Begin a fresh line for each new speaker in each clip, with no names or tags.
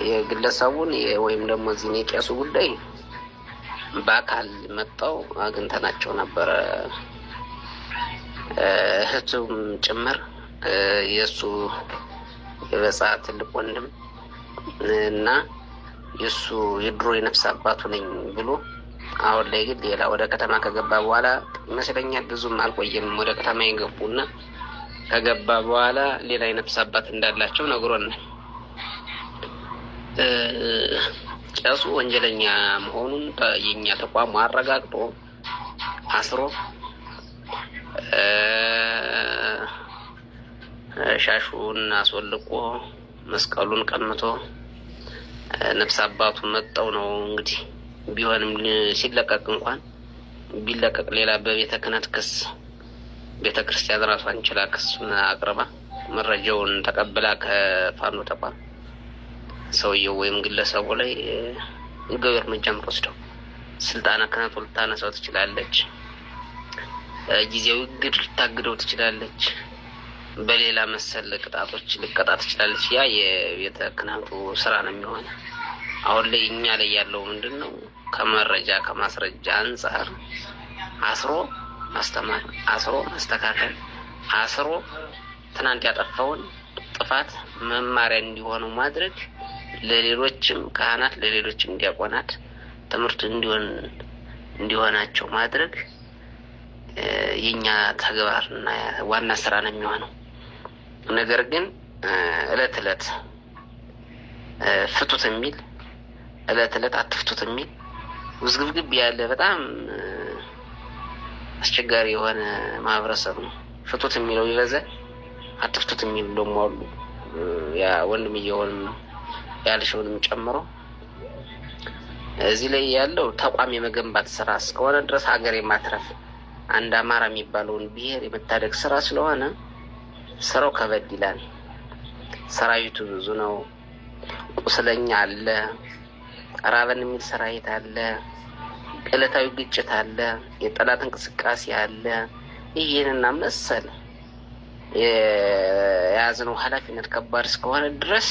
የግለሰቡን ወይም ደግሞ እዚህ የቄሱ ጉዳይ በአካል መጣው አግኝተናቸው ነበረ። እህቱም ጭምር የሱ የበጻ ትልቅ ወንድም እና የሱ የድሮ የነፍስ አባቱ ነኝ ብሎ አሁን ላይ ግን ሌላ ወደ ከተማ ከገባ በኋላ ይመስለኛል ብዙም አልቆየም። ወደ ከተማ የገቡና ከገባ በኋላ ሌላ የነፍስ አባት እንዳላቸው ነግሮናል። ቄሱ ወንጀለኛ መሆኑን የኛ ተቋሙ አረጋግጦ አስሮ ሻሹን አስወልቆ መስቀሉን ቀምቶ ነፍስ አባቱ መጣው ነው እንግዲህ። ቢሆንም ሲለቀቅ እንኳን ቢለቀቅ ሌላ በቤተ ክህነት ክስ ቤተ ክርስቲያን ራሷን ችላ ክሱን አቅርባ መረጃውን ተቀብላ ከፋኖ ተቋም ሰውየው ወይም ግለሰቡ ላይ ህጋዊ እርምጃ የምትወስደው ስልጣነ ክህነቱ ልታነሳው ትችላለች። ጊዜያዊ እግድ ልታግደው ትችላለች። በሌላ መሰል ቅጣቶች ልቀጣ ትችላለች። ያ የቤተ ክህነቱ ስራ ነው የሚሆነው። አሁን ላይ እኛ ላይ ያለው ምንድን ነው? ከመረጃ ከማስረጃ አንጻር አስሮ ማስተማር፣ አስሮ ማስተካከል፣ አስሮ ትናንት ያጠፋውን ጥፋት መማሪያ እንዲሆኑ ማድረግ፣ ለሌሎችም ካህናት ለሌሎችም ዲያቆናት ትምህርት እንዲሆናቸው ማድረግ የኛ ተግባርና ዋና ስራ ነው የሚሆነው። ነገር ግን እለት እለት ፍቱት የሚል እለት እለት አትፍቱት የሚል ውዝግብግብ ያለ በጣም አስቸጋሪ የሆነ ማህበረሰብ ነው። ፍቱት የሚለው ይበዛል፣ አትፍቱት የሚል ደግሞ አሉ። ያ ወንድምየውንም ያልሽውንም ጨምሮ እዚህ ላይ ያለው ተቋም የመገንባት ስራ እስከሆነ ድረስ ሀገር የማትረፍ አንድ አማራ የሚባለውን ብሔር የመታደግ ስራ ስለሆነ ስራው ከበድ ይላል። ሰራዊቱ ብዙ ነው። ቁስለኛ አለ፣ ራበን የሚል ሰራዊት አለ፣ ዕለታዊ ግጭት አለ፣ የጠላት እንቅስቃሴ አለ። ይሄንና መሰል የያዝነው ኃላፊነት ከባድ እስከሆነ ድረስ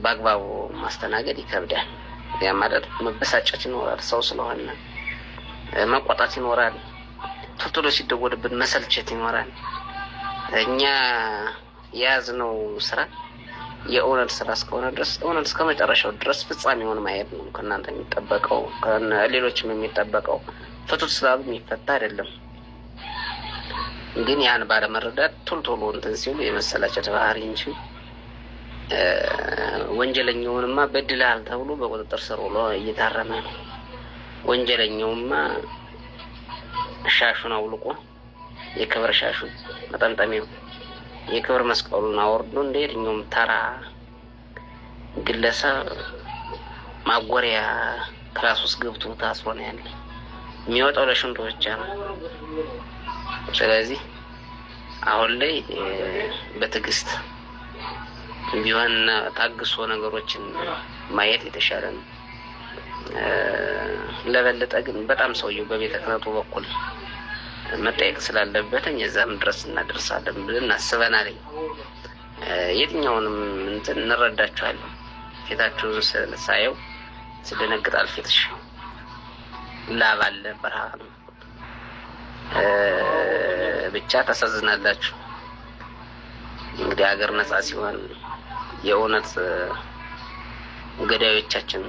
በአግባቡ ማስተናገድ ይከብዳል። ያ ማለት መበሳጨት ይኖራል፣ ሰው ስለሆነ መቆጣት ይኖራል፣ ቶሎ ሲደወልብን መሰልቸት ይኖራል። እኛ የያዝነው ስራ የእውነት ስራ እስከሆነ ድረስ እውነት እስከ መጨረሻው ድረስ ፍጻሜውን ማየት ነው ከእናንተ የሚጠበቀው፣ ከሌሎችም የሚጠበቀው። ፍቱት ስላሉ የሚፈታ አይደለም። ግን ያን ባለመረዳት ቶሎ እንትን ሲሉ የመሰላቸት ባህሪ እንጂ ወንጀለኛውንማ በድልሃል ተብሎ በቁጥጥር ስር ውሎ እየታረመ ነው። ወንጀለኛውማ ሻሹን አውልቆ የክብር ሻሹን መጠምጠሚያው የክብር መስቀሉን አወርዶ እንደ የትኛውም ተራ ግለሰብ ማጎሪያ ክላስ ውስጥ ገብቶ ታስሮ ነው ያለ። የሚወጣው ለሽንቱ ብቻ ነው። ስለዚህ አሁን ላይ በትዕግስት ቢሆን ታግሶ ነገሮችን ማየት የተሻለ ነው። ለበለጠ ግን በጣም ሰውየው በቤተ ክህነቱ በኩል መጠየቅ ስላለበት እዛም ድረስ እናደርሳለን ብለን አስበናል። የትኛውንም እንትን እንረዳችኋለን። ፊታችሁን ሳየው ስደነግጣል። ፊትሽ ላብ አለ፣ በረሃ ነው። ብቻ ታሳዝናላችሁ። እንግዲህ ሀገር ነጻ ሲሆን የእውነት ገዳዮቻችን